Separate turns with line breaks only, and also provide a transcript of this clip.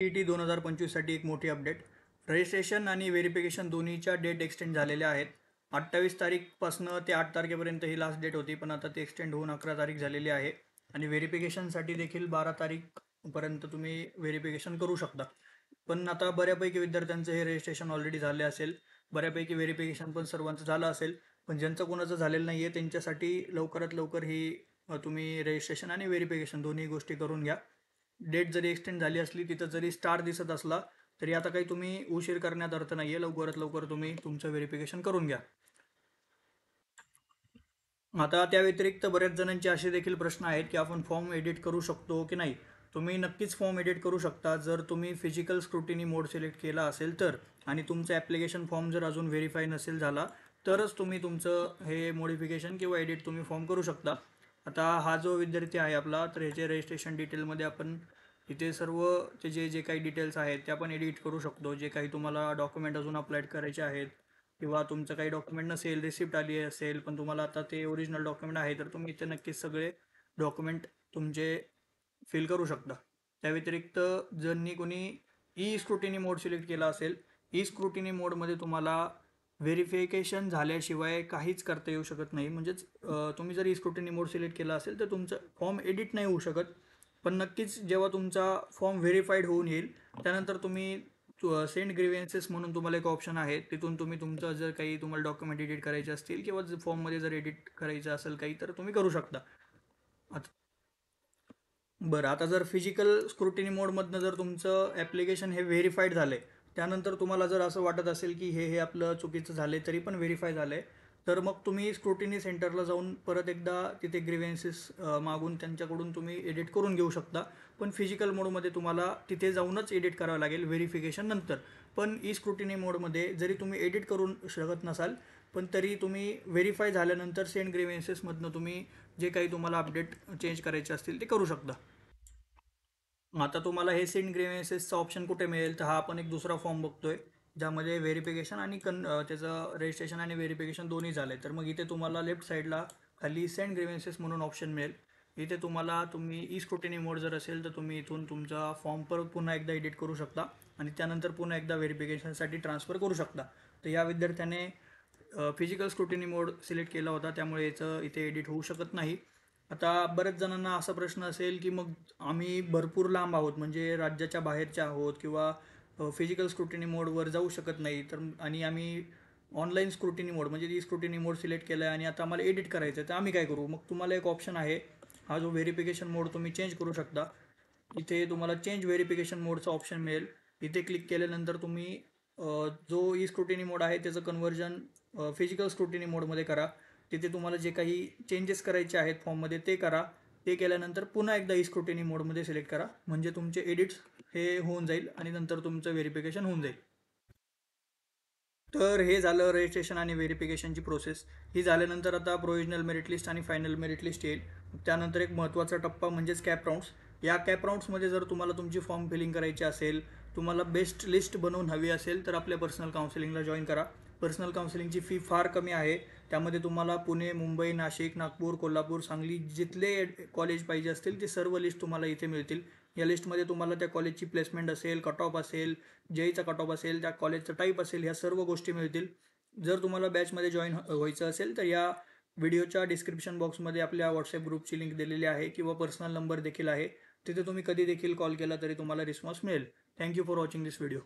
NEET 2025साठी एक मोठी update. Registration आणि व्हेरिफिकेशन दोन्हीच्या डेट एक्सटेंड झालेल्या आहेत. 28 तारीखपासनं ते 8 तारखेपर्यंत ही लास्ट डेट होती, पण आता ती एक्सटेंड होऊन 11 तारीख झालेली आहे. आणि व्हेरिफिकेशनसाठी देखील 12 तारीखपर्यंत तुम्ही व्हेरिफिकेशन करू शकता. पण आता बऱ्यापैकी विद्यार्थ्यांचं हे रजिस्ट्रेशन ऑलरेडी झाले असेल, बऱ्यापैकी व्हेरिफिकेशन पण सर्वांचं झालं असेल. पण ज्यांचं कोणाचं झालेलं नाही आहे त्यांच्यासाठी लवकरात लवकर ही तुम्ही रजिस्ट्रेशन आणि व्हेरिफिकेशन दोन्ही गोष्टी करून घ्या. डेट जरी एक्सटेंड झाली असली, तिथं जरी स्टार दिसत असला तरी आता काही तुम्ही उशीर करण्यात अर्थ नाही आहे. लवकरात लवकर तुम्ही तुमचं व्हेरिफिकेशन करून घ्या. आता त्या व्यतिरिक्त बऱ्याच जणांचे असे देखील प्रश्न आहेत की आपण फॉर्म एडिट करू शकतो की नाही. तुम्ही नक्कीच फॉर्म एडिट करू शकता जर तुम्ही फिजिकल स्क्रुटिनी मोड सिलेक्ट केला असेल तर, आणि तुमचं ॲप्लिकेशन फॉर्म जर अजून व्हेरीफाय नसेल झाला तरच तुम्ही तुमचं हे मॉडिफिकेशन किंवा एडिट तुम्ही फॉर्म करू शकता. आता हा जो विद्यार्थी आहे आपला, तर ह्याचे रजिस्ट्रेशन डिटेलमध्ये आपण इथे सर्व ते जे काही डिटेल्स आहेत ते आपण एडिट करू शकतो. जे काही तुम्हाला डॉक्युमेंट अजून अपलोड करायचे आहेत किंवा तुमचं काही डॉक्युमेंट नसेल, रिसिप्ट आली असेल पण तुम्हाला आता ते ओरिजिनल डॉक्युमेंट आहे, तर तुम्ही इथे नक्कीच सगळे डॉक्युमेंट तुमचे फिल करू शकता. त्या व्यतिरिक्त ज्यांनी कोणी ई स्क्रुटिनी मोड सिलेक्ट केला असेल, ई स्क्रुटिनी मोडमध्ये तुम्हाला व्हेरिफिकेशन झाल्याशिवाय काहीच करता येऊ शकत नाही. म्हणजेच तुम्ही जर ई स्क्रुटिनी मोड सिलेक्ट केला असेल तर तुमचं फॉर्म एडिट नाही होऊ शकत. पण नक्कीच जेव्हा तुमचा फॉर्म व्हेरीफाईड होऊन येईल त्यानंतर तुम्ही सेंड ग्रीव्हन्सेस म्हणून तुम्हाला एक ऑप्शन आहे, तिथून तुम्ही तुमचं जर काही तुम्हाला डॉक्युमेंट एडिट करायचे असतील किंवा फॉर्ममध्ये जर एडिट करायचं असेल काही, तर तुम्ही करू शकता. आता बरं, आता जर फिजिकल स्क्रुटिनी मोडमधनं जर तुमचं ॲप्लिकेशन हे व्हेरीफाईड झालं आहे, त्यानंतर तुम्हाला जर असं वाटत असेल की हे आपलं चुकीचं झालं आहे तरी पण व्हेरीफाय झालं आहे, तर मग तुम्ही स्क्रुटिनी सेंटरला जाऊन परत एकदा तिथे ग्रीव्हन्सेस मागून त्यांच्याकडून तुम्ही एडिट करून घेऊ शकता. पण फिजिकल मोडमध्ये तुम्हाला तिथे जाऊनच एडिट करावं लागेल व्हेरिफिकेशन नंतर. पण ई स्क्रुटिनी मोडमध्ये जरी तुम्ही एडिट करून शकत नसाल, पण तरी तुम्ही व्हेरीफाय झाल्यानंतर सेंड ग्रीव्हन्सेसमधनं तुम्ही जे काही तुम्हाला अपडेट चेंज करायचे असतील ते करू शकता. आता तुम्हाला हे सेंड ग्रीव्हन्सेसचा ऑप्शन कुठे मिळेल, तर हा आपण एक दुसरा फॉर्म बघतोय ज्यामध्ये व्हेरिफिकेशन आणि त्याचं रजिस्ट्रेशन आणि व्हेरिफिकेशन दोन्ही झालं आहे. तर मग इथे तुम्हाला लेफ्ट साईडला खाली सेंड ग्रीव्हन्सेस म्हणून ऑप्शन मिळेल. इथे तुम्ही ई स्क्रुटिनी मोड जर असेल तर तुम्ही इथून तुमचा फॉर्म परत पुन्हा एकदा एडिट करू शकता आणि त्यानंतर पुन्हा एकदा व्हेरिफिकेशनसाठी ट्रान्सफर करू शकता. तर या विद्यार्थ्याने फिजिकल स्क्रुटिनी मोड सिलेक्ट केला होता, त्यामुळे याचं इथे एडिट होऊ शकत नाही. आता बऱ्याच जणांना असा प्रश्न असेल की मग आम्ही भरपूर लांब आहोत, म्हणजे राज्याच्या बाहेरच्या आहोत किंवा फिजिकल स्क्रुटिनी मोडवर जाऊ शकत नाही, तर आणि आम्ही ऑनलाईन स्क्रुटिनी मोड म्हणजे ती स्क्रुटिनी मोड सिलेक्ट केला आहे आणि आता आम्हाला एडिट करायचं आहे, तर आम्ही काय करू. मग तुम्हाला एक ऑप्शन आहे, हा जो व्हेरिफिकेशन मोड तुम्ही चेंज करू शकता. इथे तुम्हाला चेंज व्हेरिफिकेशन मोडचा ऑप्शन मिळेल. इथे क्लिक केल्यानंतर तुम्ही जो ई स्क्रुटिनी मोड आहे त्याचं कन्व्हर्जन फिजिकल स्क्रुटिनी मोडमध्ये करा. तिथे तुम्हाला जे काही चेंजेस करायचे आहेत फॉर्ममध्ये ते करा. ते केल्यानंतर पुन्हा एकदा ई स्क्रुटिनी मोडमध्ये सिलेक्ट करा, म्हणजे तुमचे एडिट्स हे होऊन जाईल आणि नंतर तुमचं व्हेरिफिकेशन होऊन जाईल. तर हे झालं रजिस्ट्रेशन आणि व्हेरिफिकेशनची प्रोसेस. ही झाल्यानंतर आता प्रोव्हिजनल मेरिट लिस्ट आणि फायनल मेरिट लिस्ट येईल. त्यानंतर एक महत्त्वाचा टप्पा म्हणजेच कॅप राऊंड्स. या कॅप राऊंड्समध्ये जर तुम्हाला तुमची फॉर्म फिलिंग करायची असेल, तुम्हाला बेस्ट लिस्ट बनवून हवी असेल, तर आपल्या पर्सनल काउन्सिलिंगला जॉईन करा. पर्सनल काउन्सिलिंगची फी फार कमी आहे. त्यामध्ये तुम्हाला पुणे, मुंबई, नाशिक, नागपूर, कोल्हापूर, सांगली जिथले कॉलेज पाहिजे असतील ते सर्व लिस्ट तुम्हाला इथे मिळतील. या लिस्टमध्ये तुम्हाला त्या कॉलेजची प्लेसमेंट असेल, कट ऑफ असेल, जेईचा कट ऑफ असेल, त्या कॉलेजचं टाईप असेल, ह्या सर्व गोष्टी मिळतील. जर तुम्हाला बॅचमध्ये जॉईन व्हायचं असेल तर या व्हिडिओच्या डिस्क्रिप्शन बॉक्समध्ये आपल्या व्हॉट्सअप ग्रुपची लिंक दिलेली आहे किंवा पर्सनल नंबर देखील आहे. तिथे तुम्ही कधी देखील कॉल केला तरी तुम्हाला रिस्पॉन्स मिळेल. Thank you for watching this video.